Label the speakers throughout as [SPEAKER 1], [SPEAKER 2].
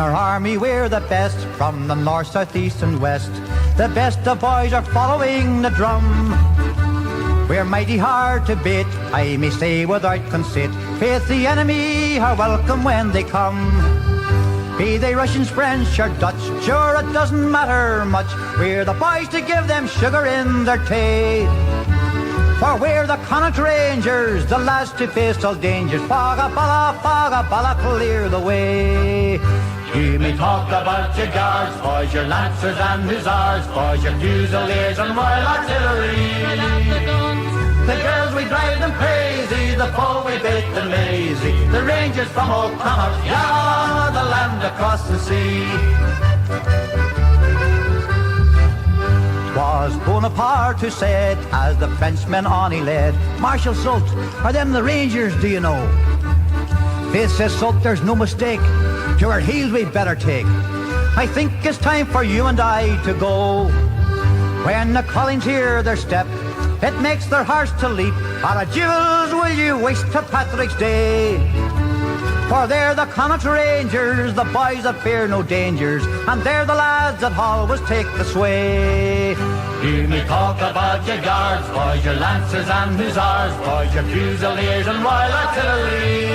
[SPEAKER 1] our army we're the best, from the north, south, east and west. The best of boys are following the drum. We're mighty hard to beat, I may say without conceit. Faith, the enemy are welcome when they come. Be they Russians, French or Dutch, sure it doesn't matter much. We're the boys to give them sugar in their tea. For we're the Connaught Rangers, the lads to face all dangers. Faga bala, clear the way. You may talk about your guards, boys, your lancers and hussars, boys, your fusiliers and royal artillery. The girls, we drive them crazy, the foe, we beat them lazy. The Rangers from old Connaught, yeah, the land across the sea. 'Twas Bonaparte who said, as the Frenchmen on he led, Marshal Soult, are them the Rangers, do you know? Faith, says Soult, there's no mistake, to our heels we better take. I think it's time for you and I to go. When the Collies hear their step, it makes their hearts to leap. Our jewels will you waste to Patrick's Day? For they're the Connaught Rangers, the boys that fear no dangers, and they're the lads that always take the sway. You may talk about your guards, boys, your lancers and hussars, boys, your fusiliers and royal artillery.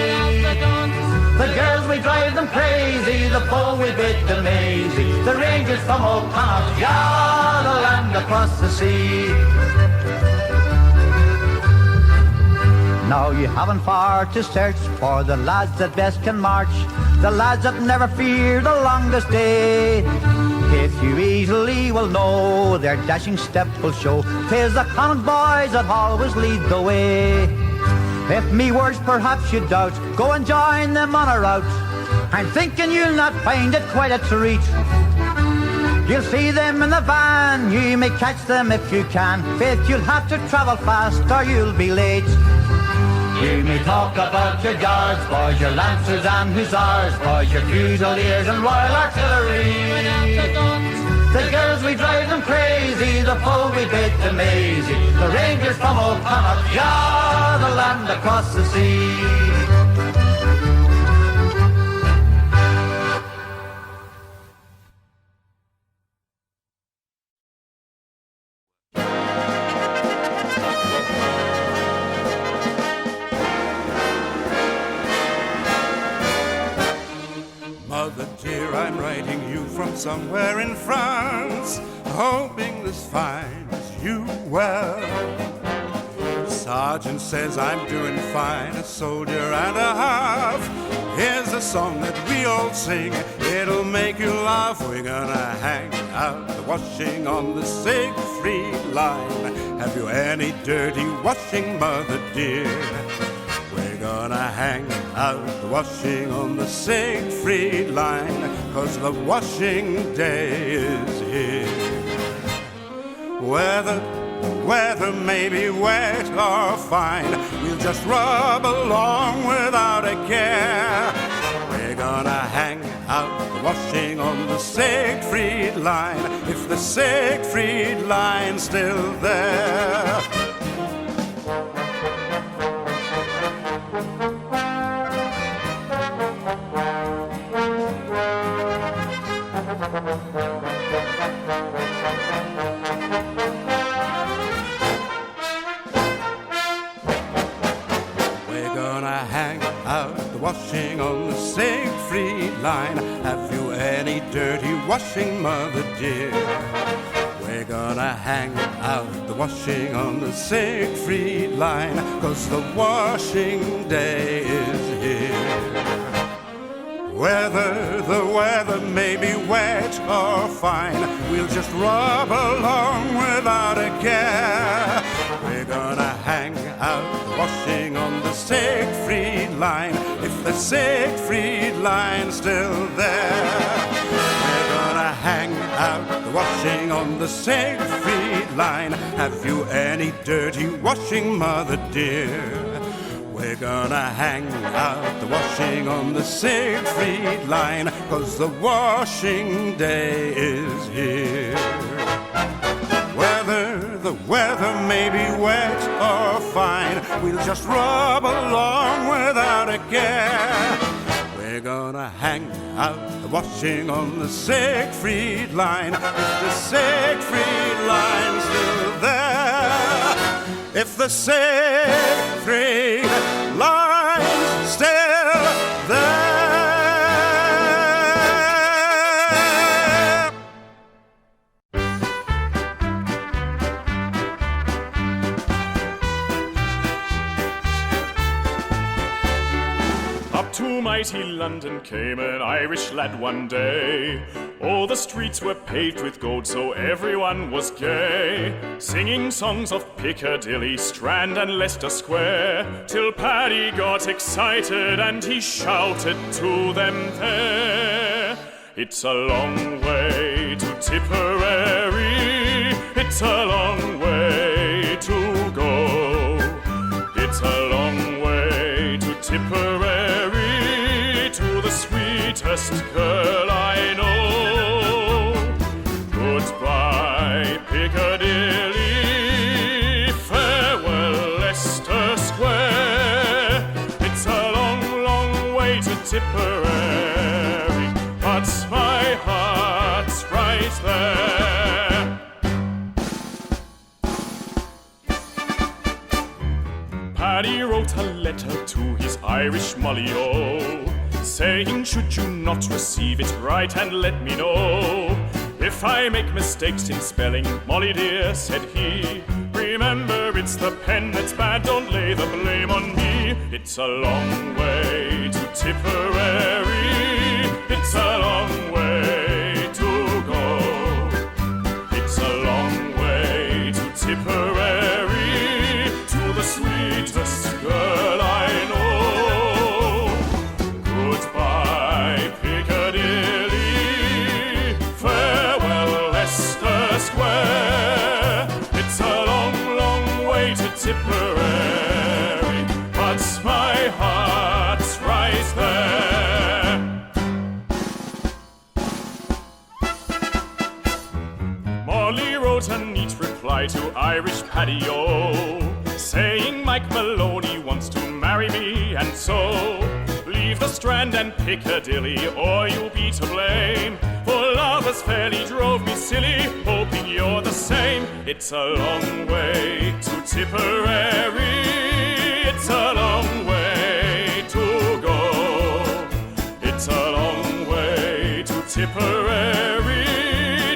[SPEAKER 1] The girls, we drive them crazy, the foe, we beat them easy. The Rangers from old Connaught, yeah, the land across the sea. Now you haven't far to search for the lads that best can march, the lads that never fear the longest day. If you easily will know, their dashing step will show, 'tis the Connaught boys that always lead the way. If me words perhaps you doubt, go and join them on a route. I'm thinking you'll not find it quite a treat. You'll see them in the van, you may catch them if you can. Faith, you'll have to travel fast or you'll be late. You may talk about your guards, boys, your lancers and hussars, boys, your fusiliers and royal artillery. The girls, we drive them crazy, the foe, we beat them easy. The Rangers from old Connaught, yeah, the land across the sea.
[SPEAKER 2] Mother dear, I'm writing you from somewhere in France, hoping this finds you well. Sergeant says I'm doing fine, a soldier and a half. Here's a song that we all sing, it'll make you laugh. We're gonna hang out the washing on the Siegfried line. Have you any dirty washing, mother dear? We're gonna hang out the washing on the Siegfried line, 'cause the washing day is here. Weather may be wet or fine, we'll just rub along without a care. We're gonna hang out the washing on the Siegfried line, if the Siegfried line's still there. Washing on the Siegfried line. Have you any dirty washing, mother dear? We're gonna hang out the washing on the Siegfried line, 'cause the washing day is here. Whether the weather may be wet or fine, we'll just rub along without a care. We're gonna hang out the washing on the Siegfried line, if the Siegfried line's still there. We're gonna hang out the washing on the Siegfried line. Have you any dirty washing, mother dear? We're gonna hang out the washing on the Siegfried line, 'cause the washing day is here. The weather may be wet or fine, we'll just rub along without a care. We're We're gonna hang out the washing on the Siegfried line. Is the Siegfried line still there? If the Siegfried line's still there.
[SPEAKER 3] Up to mighty London came an Irish lad one day. All the streets were paved with gold, so everyone was gay, singing songs of Piccadilly, Strand and Leicester Square, till Paddy got excited and he shouted to them there. It's a long way to Tipperary, it's a long way to go. It's a long way to Tipperary, to the sweetest girl I know. Goodbye, Piccadilly, farewell, Leicester Square. It's a long, long way to Tipperary, but my heart's right there. Paddy wrote a letter to his Irish Molly-O, saying, should you not receive it, write and let me know. If I make mistakes in spelling, Molly dear, said he, remember it's the pen that's bad, don't lay the blame on me. It's a long way to Tipperary, it's a long way to go. It's a long way to Tipperary, to the sweetest girl I know. Goodbye, Piccadilly, farewell, Leicester Square. It's a long, long way to Tipperary, but my heart's right there. Molly wrote a neat reply to Irish Paddy-O, saying Mike Maloney wants to marry me, and so leave the Strand and Piccadilly, or you'll be to blame. For lovers fairly drove me silly, hoping you're the same. It's a long way to Tipperary, it's a long way to go. It's a long way to Tipperary,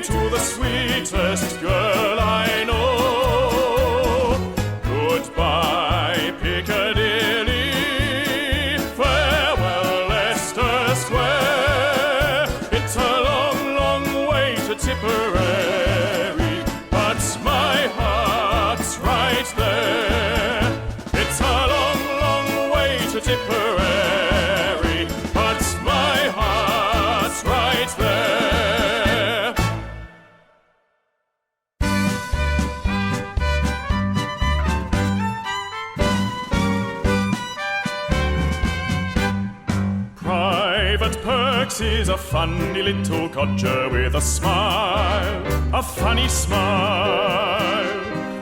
[SPEAKER 3] to the sweetest girl I know. Goodbye, Piccadilly, farewell, Leicester Square. It's a long, long way to Tipperary, but my heart's right there. It's a long, long way to Tipperary, but my heart's right there. Private Perks is a funny little codger with a smile, a funny smile.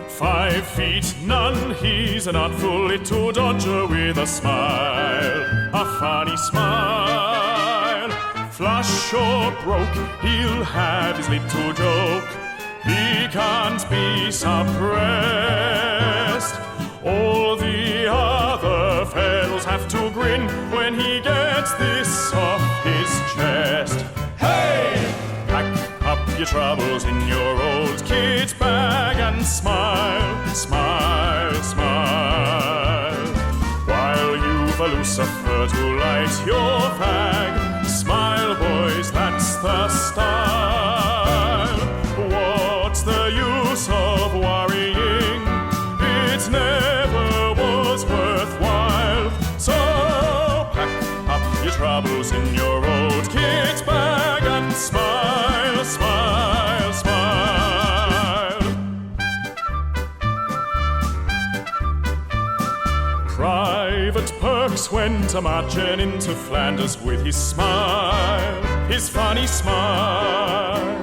[SPEAKER 3] 5 feet none, he's an artful little dodger with a smile, a funny smile. Flush or broke, he'll have his little joke, he can't be suppressed. All the other fellows have to grin when he gets this off his chest. Hey! Pack up your troubles in your old kit bag and smile, smile, smile. While you've a Lucifer to light your fag, smile, boys, that's the style. What's the use of worrying? It never was worthwhile. So pack up your troubles in your old kit bag and smile, smile, smile. Private Perks went a-marching into Flanders with his smile, his funny smile.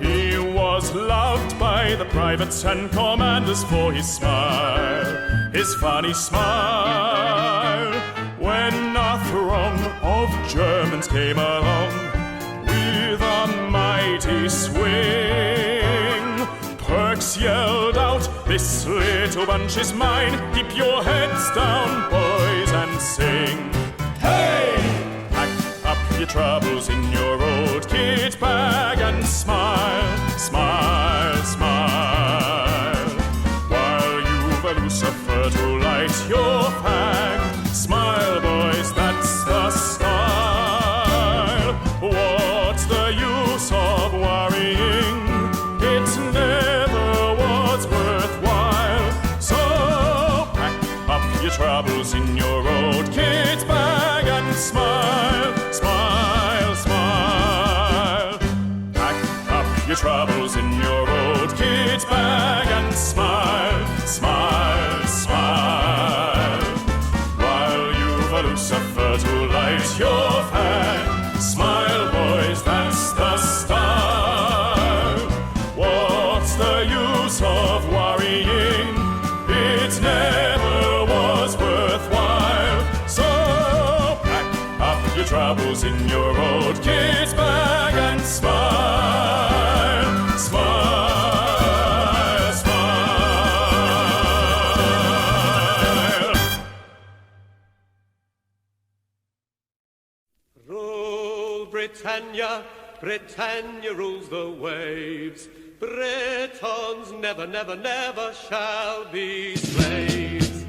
[SPEAKER 3] He was loved by the privates and commanders for his smile, his funny smile. When a throng of this little bunch is mine. Keep your heads down, boys, and sing. Hey! Pack up your troubles in your old kit bag and smile, smile, smile. While you've a Lucifer to light your fag. Smile, boys, that's the style. What's the use of worrying? It never was worthwhile. So pack up your troubles in your old kit bag and smile, smile, smile. Pack up your troubles in your old kit bag and smile, smile, smile. While you've a Lucifer to light your fag. Smile, boys, that's the style. What's the use of worrying? It never was worthwhile. So pack up your troubles in your old kit bag and smile, smile, smile.
[SPEAKER 4] Rule Britannia, Britannia rules the waves. Britons never, never, never shall be slaves.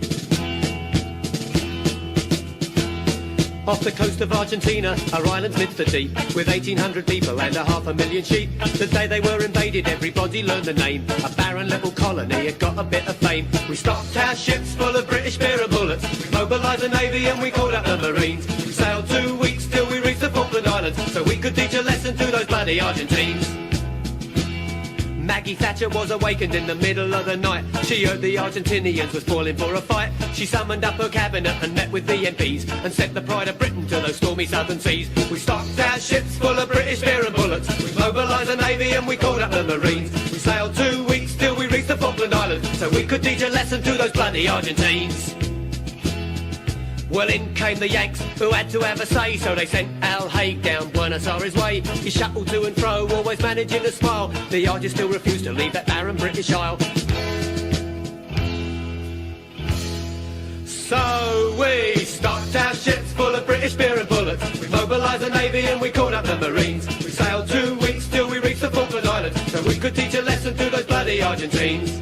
[SPEAKER 4] Off the coast of Argentina, our island's midst the deep, with 1,800 people and 500,000 sheep. The day they were invaded, everybody learned the name. A barren little colony had got a bit of fame. We stocked our ships full of British beer and bullets. We mobilised the navy and we called up the marines. We sailed 2 weeks till we reached the Falkland Islands, so we could teach a lesson to those bloody Argentines. Maggie Thatcher was awakened in the middle of the night. She heard the Argentinians was falling for a fight. She summoned up her cabinet and met with the MPs and sent the pride of Britain to those stormy southern seas. We stocked our ships full of British beer and bullets. We mobilised the navy and we called up the marines. We sailed 2 weeks till we reached the Falkland Islands, so we could teach a lesson to those bloody Argentines. Well, in came the Yanks, who had to have a say, so they sent Al Haig down Buenos Aires way. He shuttled to and fro, always managing to smile. The Argies still refused to leave that barren British Isle. So we stocked our ships full of British beer and bullets. We mobilised the navy and we called up the marines. We sailed 2 weeks till we reached the Falkland Islands, so we could teach a lesson to those bloody Argentines.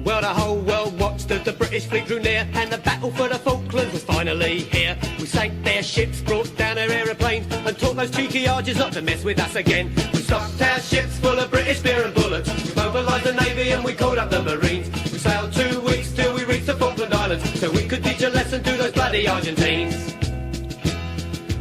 [SPEAKER 4] Well, the whole world watched as the British fleet drew near, and the battle for the Falklands was finally here. We sank their ships, brought down their aeroplanes, and taught those cheeky Argies not to mess with us again. We stocked our ships full of British beer and bullets. We mobilised the navy and we called up the marines. We sailed 2 weeks till we reached the Falkland Islands, so we could teach a lesson to those bloody Argentines.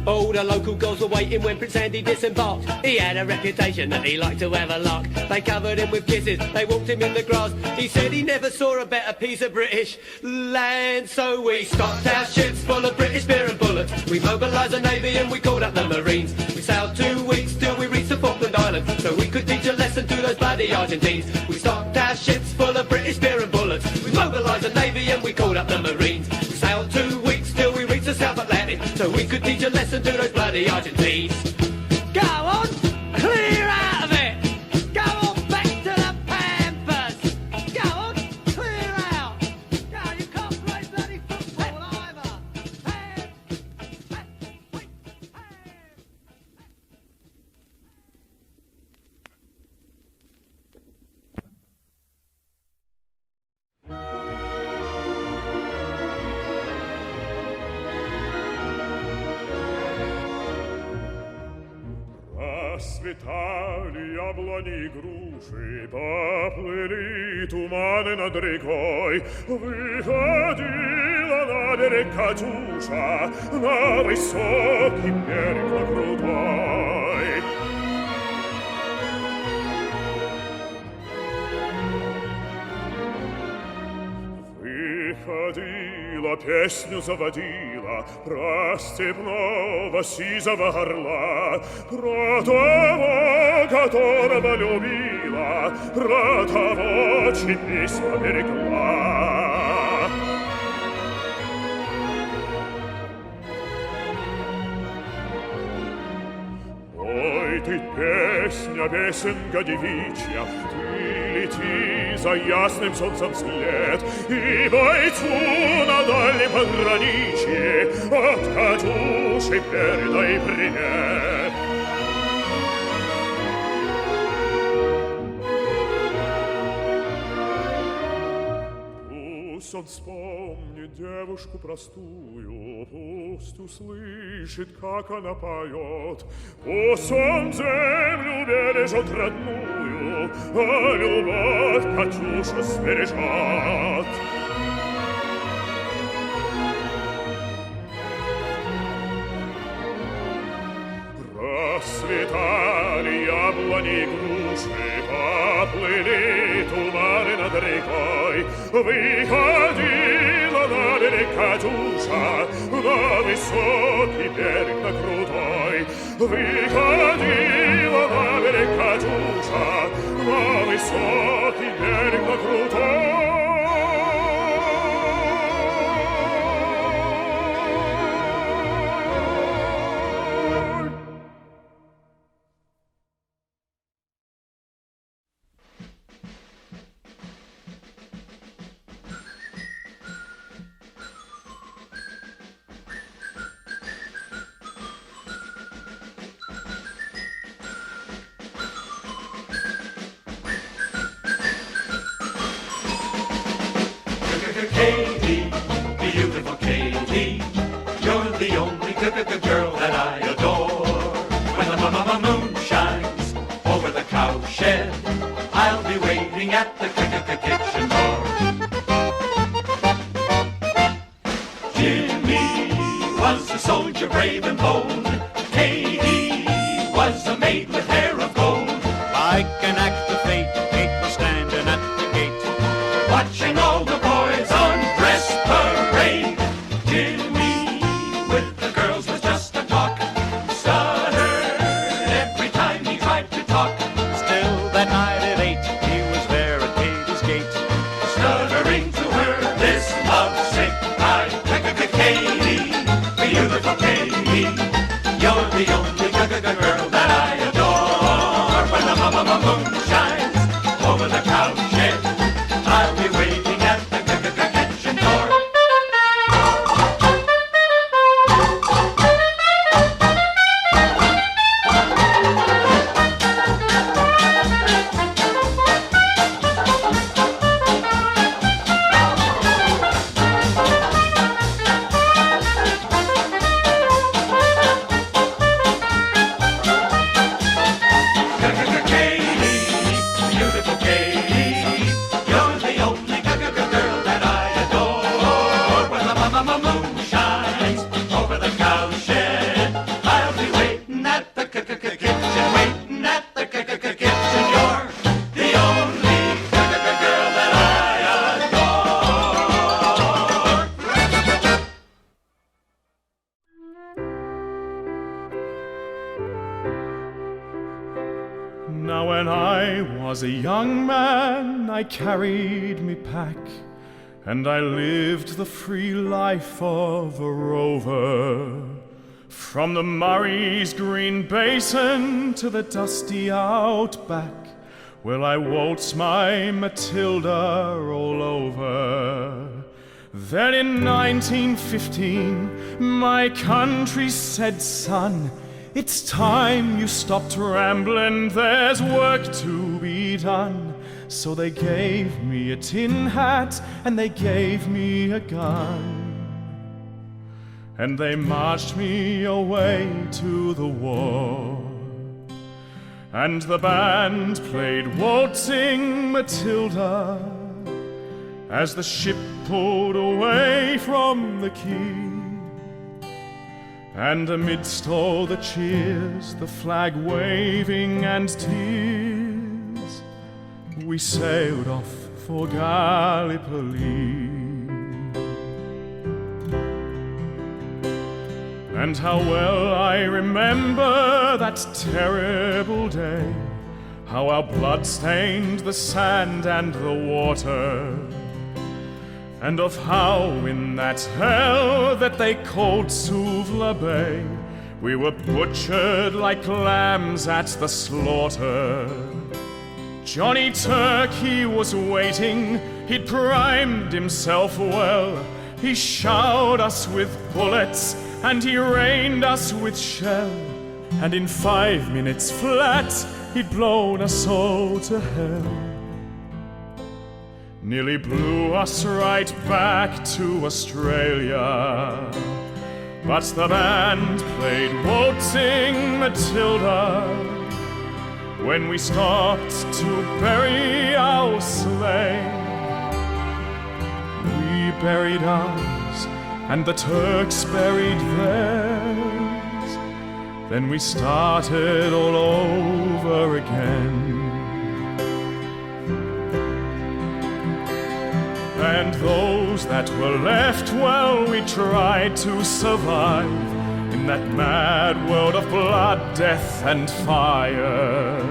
[SPEAKER 4] All the local girls were waiting when Prince Andy disembarked. He had a reputation that he liked to have a lark. They covered him with kisses, they walked him in the grass. He said he never saw a better piece of British land. So we stocked our ships full of British beer and bullets. We mobilised the navy and we called up the marines. We sailed 2 weeks till we reached the Falkland Islands, so we could teach a lesson to those bloody Argentines. We stocked our ships full of British beer and bullets. We mobilised the navy and we called up the marines. We sailed 2 weeks till we reached the South Atlantic, so we could teach a lesson to those bloody Argentines. Go on, clear out of it. Go on back to the Pampers. Go on, clear out. Go, you can't play bloody football either.
[SPEAKER 3] Расцветали яблони и груши, поплыли туманы над рекой. Выходила на берег Катюша, на высокий берег на крутой. Выходила, песню заводила про степного сизого орла, про того, которого любила, про того, чьи письма берегла. Ой, ты песня, песенка девичья, ты лети за ясным солнцем след, и бойцу на дальнем пограничье от Катюши передай привет. Пусть он вспомнит девушку простую, пусть услышит, как она поет. Пусть он землю бережет родную, а любовь Катюша сбережет. Расцветали яблони и груши, поплыли туманы над рекой. Выходила на берег Катюша, на высокий берег, на крутой. Выходила на берег Катюша, на высокий берег, на крутой.
[SPEAKER 4] Katy, beautiful Katy, you're the only girl that I adore. When the moon shines over the cowshed, I'll be waiting at the kitchen door. Jimmy was a soldier brave and bold. Katy was a maid with hair of gold.
[SPEAKER 2] Like an act of fate, Kate was standing at the gate,
[SPEAKER 4] Watching all the boys on dress parade. Jimmy with the girls was just a talk. Stuttered every time he tried to talk.
[SPEAKER 2] Still that night at 8, he was there at Katie's gate,
[SPEAKER 4] Stuttering to her this lovesick cry. Katy, beautiful Katy, you're the only girl that I adore. When the moon shines over the cowshed, I'll be waiting at the kitchen door. Katy, beautiful Katy, you're the only girl that I adore. When the moon shines over the cowshed, I'll be waiting at the kitchen, waiting at the kitchen. You're the only girl that I adore.
[SPEAKER 3] Now when I was a young man, I carried me pack, and I lived the free life of a rover. From the Murray's green basin to the dusty outback, will I waltz my Matilda all over. Then in 1915, my country said, son, it's time you stopped rambling, there's work to be done. So they gave me a tin hat and they gave me a gun, and they marched me away to the war. And the band played Waltzing Matilda as the ship pulled away from the quay. And amidst all the cheers, the flag waving and tears, we sailed off for Gallipoli. And how well I remember that terrible day, how our blood stained the sand and the water, and of how in that hell that they called Suvla Bay, we were butchered like lambs at the slaughter. Johnny Turkey was waiting, he'd primed himself well. He showered us with bullets and he rained us with shell. And in 5 minutes flat, he'd blown us all to hell. Nearly blew us right back to Australia. But the band played Waltzing Matilda when we stopped to bury our slain. We buried ours, and the Turks buried theirs. Then we started all over again. And those that were left, well, we tried to survive in that mad world of blood, death, and fire.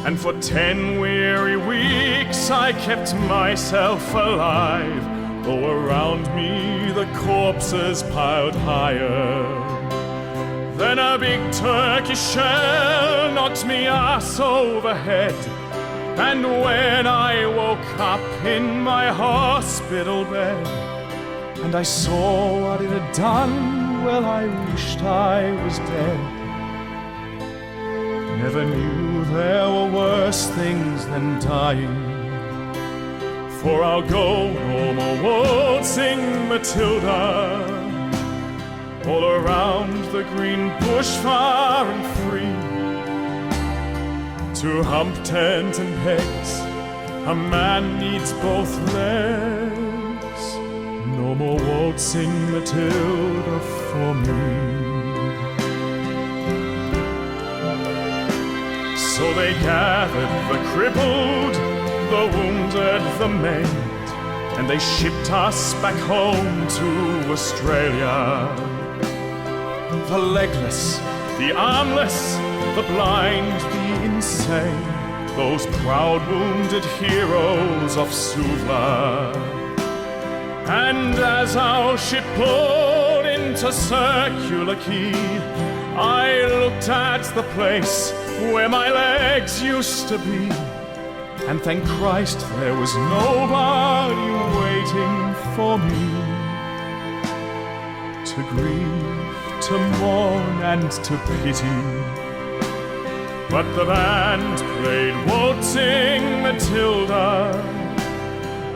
[SPEAKER 3] And for 10 weary weeks I kept myself alive, though around me the corpses piled higher. Then a big Turkish shell knocked me ass overhead, and when I woke up in my hospital bed and I saw what it had done, well, I wished I was dead. Never knew there were worse things than dying. For I'll go no more waltzing Matilda, all around the green bush far and free. To hump tent and pegs, a man needs both legs. No more waltzing Matilda for me. So they gathered the crippled, the wounded, the maimed, and they shipped us back home to Australia. The legless, the armless, the blind, the insane, those proud wounded heroes of Suvla. And as our ship pulled into Circular Quay, I looked at the place where my legs used to be, and thank Christ there was nobody waiting for me to grieve, to mourn, and to pity. But the band played Waltzing Matilda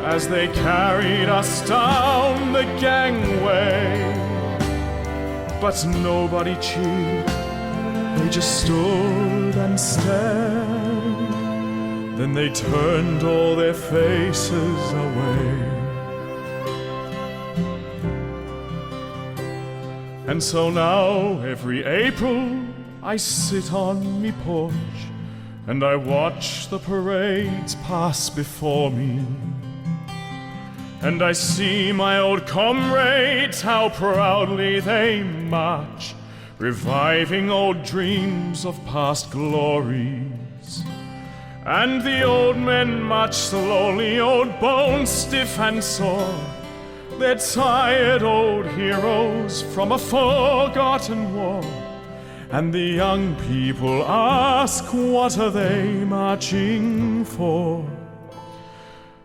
[SPEAKER 3] as they carried us down the gangway. But nobody cheered, they just stood and stared. Then they turned all their faces away. And so now every April I sit on me porch and I watch the parades pass before me. And I see my old comrades, how proudly they march, reviving old dreams of past glories. And the old men march slowly, old bones stiff and sore. They're tired old heroes from a forgotten war. And the young people ask, what are they marching for?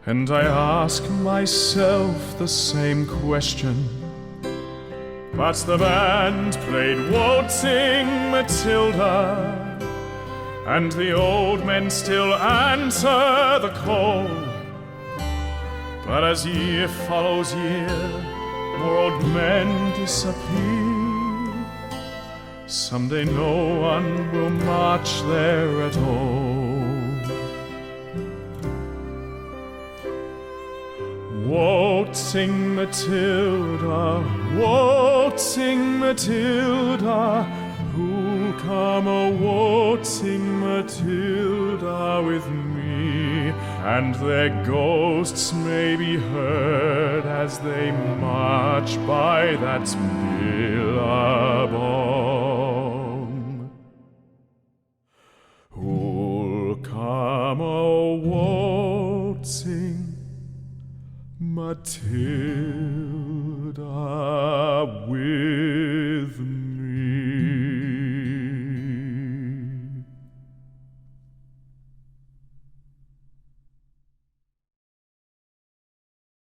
[SPEAKER 3] And I ask myself the same question. But the band played Waltzing Matilda, and the old men still answer the call. But as year follows year, more old men disappear. Someday no one will march there at all. Waltzing Matilda, waltzing Matilda, who come a waltzing Matilda with me, and their ghosts may be heard as they march by that billabong. Who'll come a waltzing Matilda?